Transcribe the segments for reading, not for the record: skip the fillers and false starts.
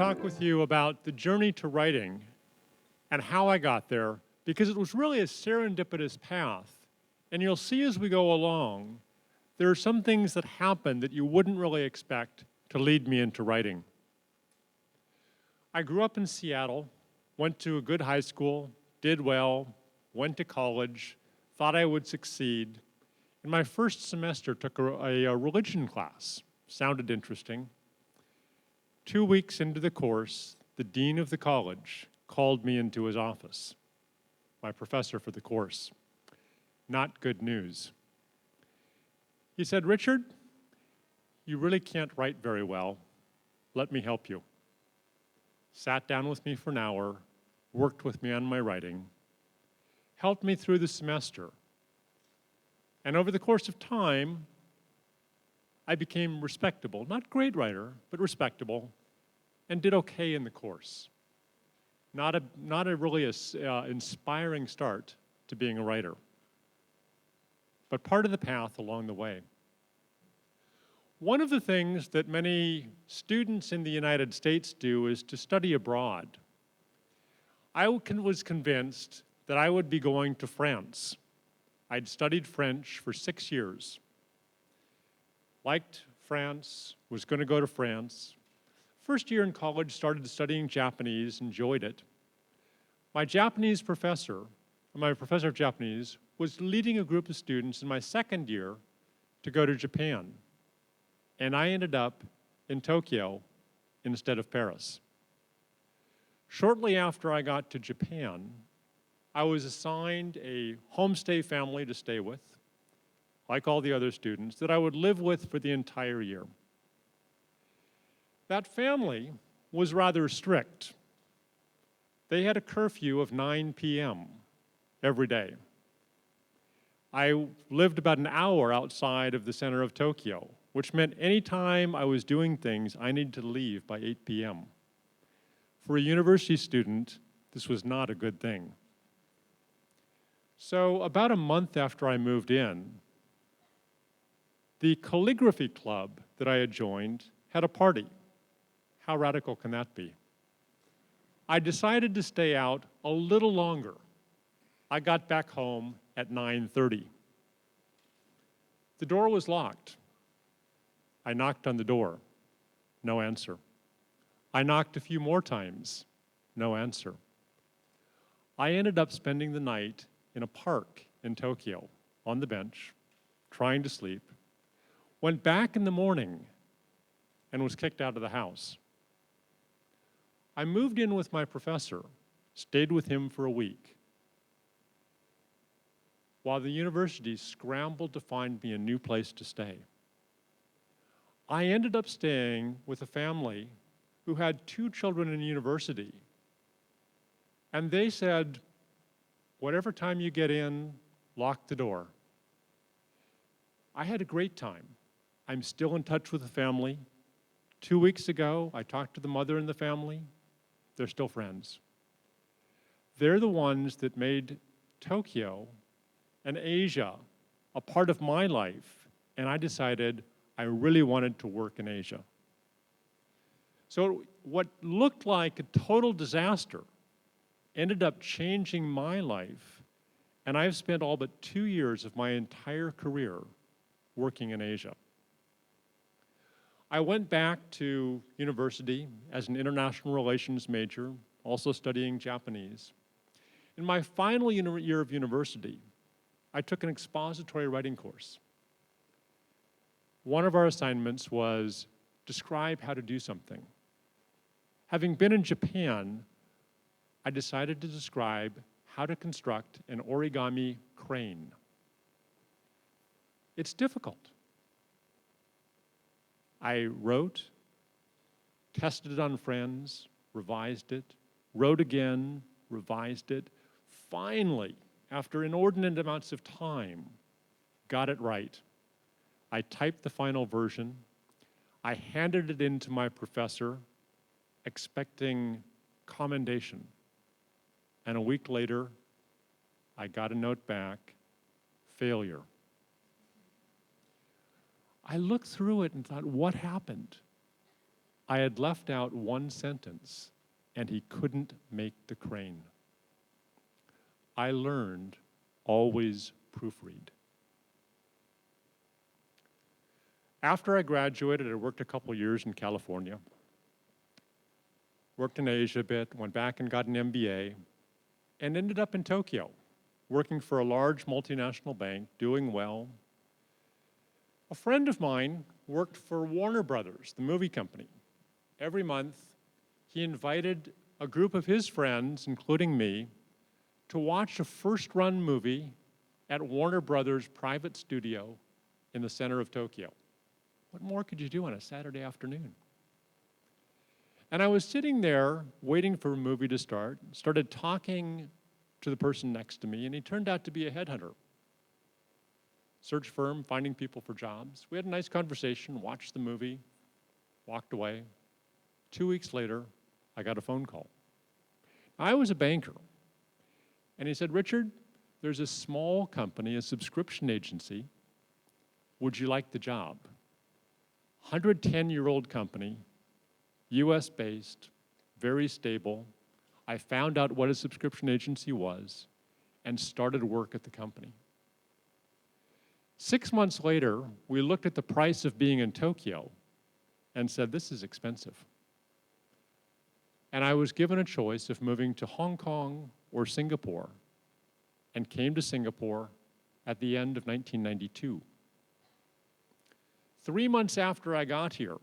talk with you about the journey to writing and how I got there, because it was really a serendipitous path. And you'll see as we go along, there are some things that happen that you wouldn't really expect to lead me into writing. I grew up in Seattle, went to a good high school, did well, went to college, thought I would succeed. In my first semester, took a religion class. Sounded interesting. 2 weeks into the course, the dean of the college called me into his office, my professor for the course. Not good news. He said, "Richard, you really can't write very well. Let me help you." Sat down with me for an hour, worked with me on my writing, helped me through the semester. And over the course of time, I became respectable, not great writer, but respectable, and did okay in the course. Not a really inspiring start to being a writer, but part of the path along the way. One of the things that many students in the United States do is to study abroad. I was convinced that I would be going to France. I'd studied French for 6 years. Liked France, was going to go to France. First year in college, started studying Japanese, enjoyed it. My professor of Japanese, was leading a group of students in my second year to go to Japan. And I ended up in Tokyo instead of Paris. Shortly after I got to Japan, I was assigned a homestay family to stay with, like all the other students, that I would live with for the entire year. That family was rather strict. They had a curfew of 9 p.m. every day. I lived about an hour outside of the center of Tokyo, which meant any time I was doing things, I needed to leave by 8 p.m. For a university student, this was not a good thing. So about a month after I moved in, the calligraphy club that I had joined had a party. How radical can that be? I decided to stay out a little longer. I got back home at 9:30. The door was locked. I knocked on the door. No answer. I knocked a few more times. No answer. I ended up spending the night in a park in Tokyo on the bench, trying to sleep. Went back in the morning and was kicked out of the house. I moved in with my professor, stayed with him for a week, while the university scrambled to find me a new place to stay. I ended up staying with a family who had 2 children in university, and they said, "Whatever time you get in, lock the door." I had a great time. I'm still in touch with the family. 2 weeks ago, I talked to the mother and the family. They're still friends. They're the ones that made Tokyo and Asia a part of my life, and I decided I really wanted to work in Asia. So what looked like a total disaster ended up changing my life, and I've spent all but 2 years of my entire career working in Asia. I went back to university as an international relations major, also studying Japanese. In my final year of university, I took an expository writing course. One of our assignments was describe how to do something. Having been in Japan, I decided to describe how to construct an origami crane. It's difficult. I wrote, tested it on friends, revised it, wrote again, revised it. Finally, after inordinate amounts of time, got it right. I typed the final version. I handed it in to my professor, expecting commendation. And a week later, I got a note back, failure. I looked through it and thought, what happened? I had left out one sentence, and he couldn't make the crane. I learned, always proofread. After I graduated, I worked a couple years in California, worked in Asia a bit, went back and got an MBA, and ended up in Tokyo, working for a large multinational bank, doing well. A friend of mine worked for Warner Brothers, the movie company. Every month, he invited a group of his friends, including me, to watch a first-run movie at Warner Brothers' private studio in the center of Tokyo. What more could you do on a Saturday afternoon? And I was sitting there waiting for a movie to start, started talking to the person next to me, and he turned out to be a headhunter. Search firm, finding people for jobs. We had a nice conversation, watched the movie, walked away. 2 weeks later, I got a phone call. I was a banker, and he said, Richard, there's a small company, a subscription agency. Would you like the job? 110-year-old company, US-based, very stable. I found out what a subscription agency was and started work at the company. 6 months later, we looked at the price of being in Tokyo and said, this is expensive. And I was given a choice of moving to Hong Kong or Singapore, and came to Singapore at the end of 1992. 3 months after I got here,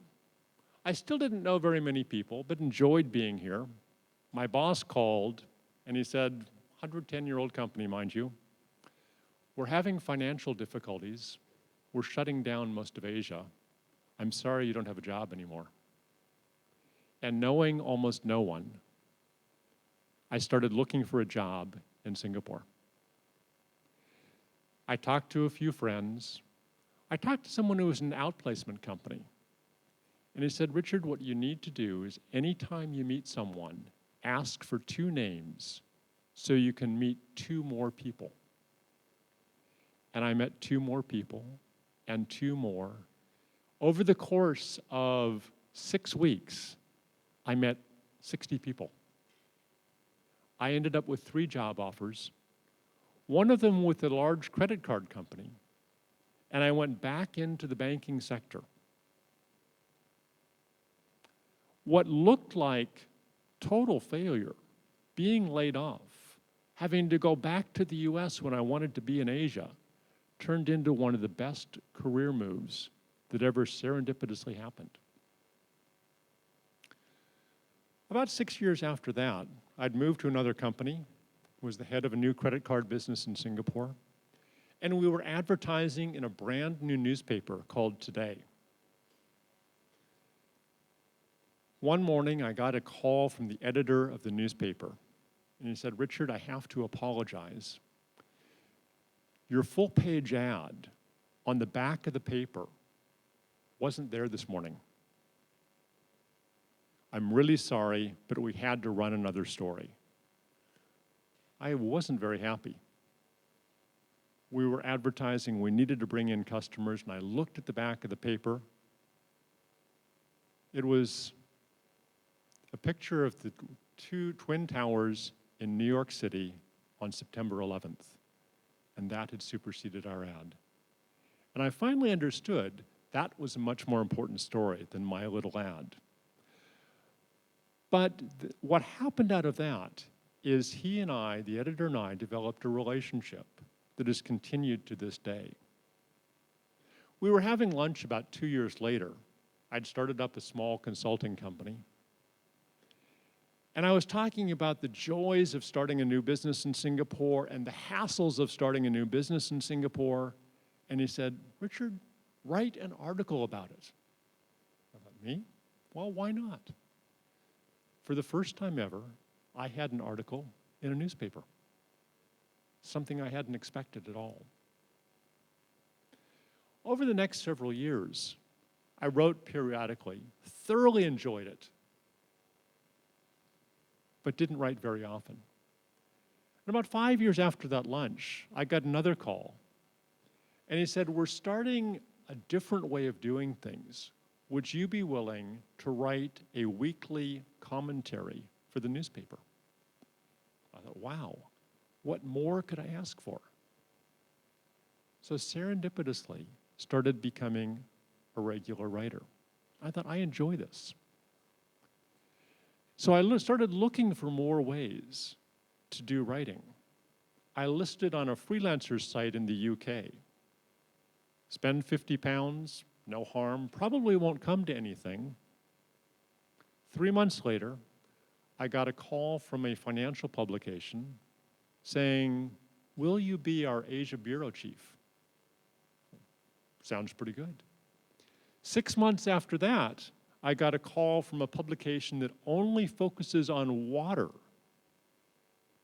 I still didn't know very many people, but enjoyed being here. My boss called, and he said, 110-year-old company, mind you, we're having financial difficulties. We're shutting down most of Asia. I'm sorry you don't have a job anymore. And knowing almost no one, I started looking for a job in Singapore. I talked to a few friends. I talked to someone who was in an outplacement company. And he said, Richard, what you need to do is anytime you meet someone, ask for 2 names so you can meet 2 more people. And I met 2 more people and 2 more. Over the course of 6 weeks, I met 60 people. I ended up with 3 job offers, one of them with a large credit card company, and I went back into the banking sector. What looked like total failure, being laid off, having to go back to the US when I wanted to be in Asia, turned into one of the best career moves that ever serendipitously happened. About 6 years after that, I'd moved to another company, was the head of a new credit card business in Singapore, and we were advertising in a brand new newspaper called Today. One morning, I got a call from the editor of the newspaper, and he said, Richard, I have to apologize. Your full-page ad on the back of the paper wasn't there this morning. I'm really sorry, but we had to run another story. I wasn't very happy. We were advertising, we needed to bring in customers, and I looked at the back of the paper. It was a picture of the 2 Twin Towers in New York City on September 11th, and that had superseded our ad. And I finally understood that was a much more important story than my little ad. But what happened out of that is he and I, the editor and I, developed a relationship that has continued to this day. We were having lunch about 2 years later. I'd started up a small consulting company. And I was talking about the joys of starting a new business in Singapore and the hassles of starting a new business in Singapore. And he said, Richard, write an article about it. I thought, me? Well, why not? For the first time ever, I had an article in a newspaper, something I hadn't expected at all. Over the next several years, I wrote periodically, thoroughly enjoyed it, but didn't write very often. And about 5 years after that lunch, I got another call. And he said, we're starting a different way of doing things. would you be willing to write a weekly commentary for the newspaper? I thought, wow, what more could I ask for? So serendipitously started becoming a regular writer. I thought, I enjoy this. So I started looking for more ways to do writing. I listed on a freelancer site in the UK. Spend £50, no harm, probably won't come to anything. 3 months later, I got a call from a financial publication saying, will you be our Asia Bureau Chief? Sounds pretty good. 6 months after that, I got a call from a publication that only focuses on water,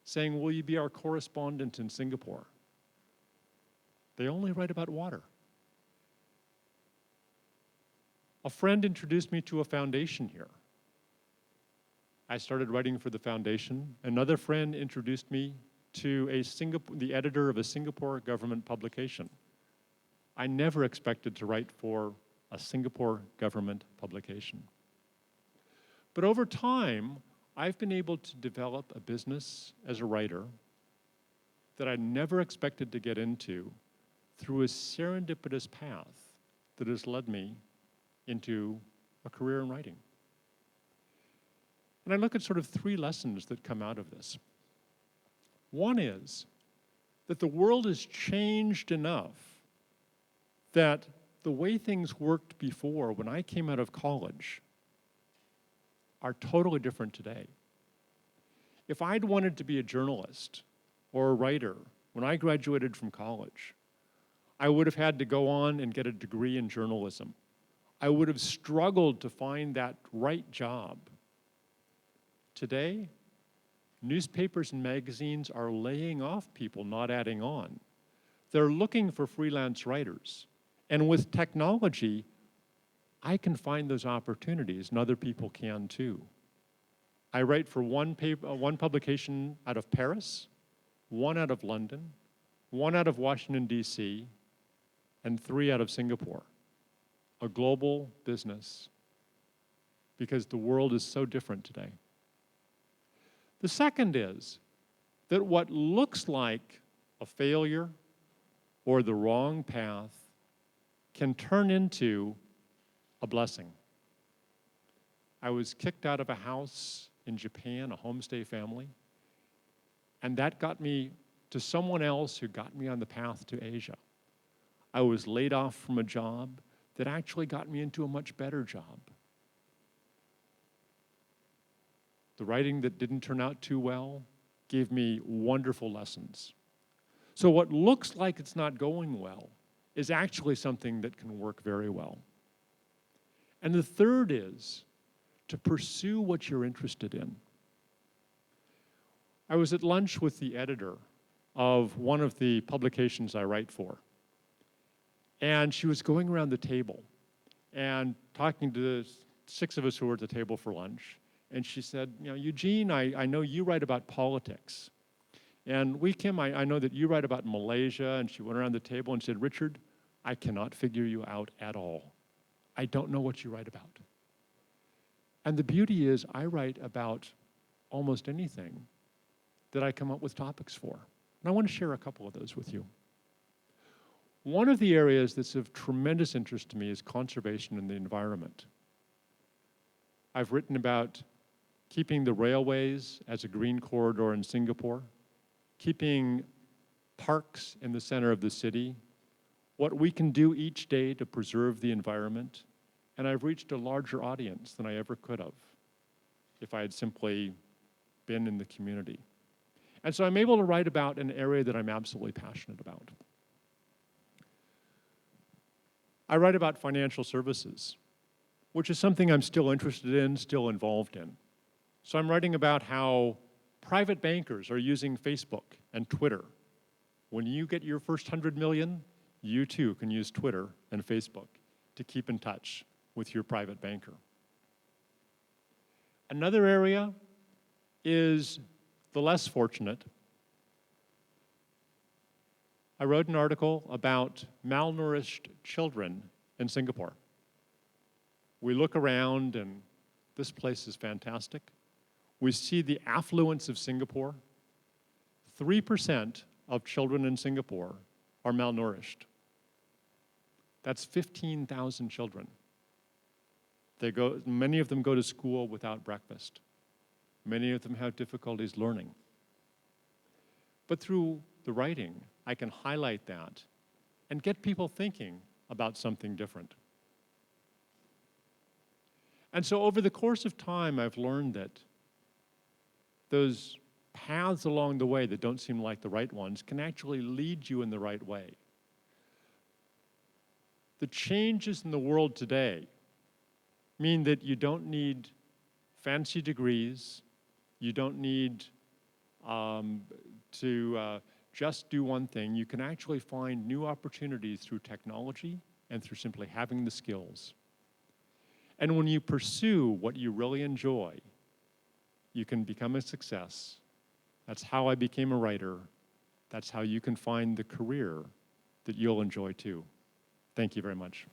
saying, will you be our correspondent in Singapore? They only write about water. A friend introduced me to a foundation here. I started writing for the foundation. Another friend introduced me to the editor of a Singapore government publication. I never expected to write for a Singapore government publication. But over time, I've been able to develop a business as a writer that I never expected to get into through a serendipitous path that has led me into a career in writing. And I look at sort of 3 lessons that come out of this. One is that the world has changed enough that the way things worked before when I came out of college are totally different today. If I'd wanted to be a journalist or a writer when I graduated from college, I would have had to go on and get a degree in journalism. I would have struggled to find that right job. Today, newspapers and magazines are laying off people, not adding on. They're looking for freelance writers. And with technology, I can find those opportunities, and other people can too. I write for one publication out of Paris, one out of London, one out of Washington, D.C., and 3 out of Singapore. A global business, because the world is so different today. The second is that what looks like a failure or the wrong path can turn into a blessing. I was kicked out of a house in Japan, a homestay family, and that got me to someone else who got me on the path to Asia. I was laid off from a job that actually got me into a much better job. The writing that didn't turn out too well gave me wonderful lessons. So what looks like it's not going well is actually something that can work very well. And the third is to pursue what you're interested in. I was at lunch with the editor of one of the publications I write for, and she was going around the table and talking to the 6 of us who were at the table for lunch, and she said, you know, Eugene, I know you write about politics. And Kim, I know that you write about Malaysia, and she went around the table and said, Richard, I cannot figure you out at all. I don't know what you write about. And the beauty is I write about almost anything that I come up with topics for. And I want to share a couple of those with you. One of the areas that's of tremendous interest to me is conservation and the environment. I've written about keeping the railways as a green corridor in Singapore, keeping parks in the center of the city, what we can do each day to preserve the environment, and I've reached a larger audience than I ever could have if I had simply been in the community. And so I'm able to write about an area that I'm absolutely passionate about. I write about financial services, which is something I'm still interested in, still involved in. So I'm writing about how private bankers are using Facebook and Twitter. When you get your first 100 million, you too can use Twitter and Facebook to keep in touch with your private banker. Another area is the less fortunate. I wrote an article about malnourished children in Singapore. We look around and this place is fantastic. We see the affluence of Singapore. 3% of children in Singapore are malnourished. That's 15,000 children. Many of them go to school without breakfast. Many of them have difficulties learning. But through the writing, I can highlight that and get people thinking about something different. And so over the course of time, I've learned that those paths along the way that don't seem like the right ones can actually lead you in the right way. The changes in the world today mean that you don't need fancy degrees, you don't need to just do one thing. You can actually find new opportunities through technology and through simply having the skills. And when you pursue what you really enjoy, you can become a success. That's how I became a writer. That's how you can find the career that you'll enjoy too. Thank you very much.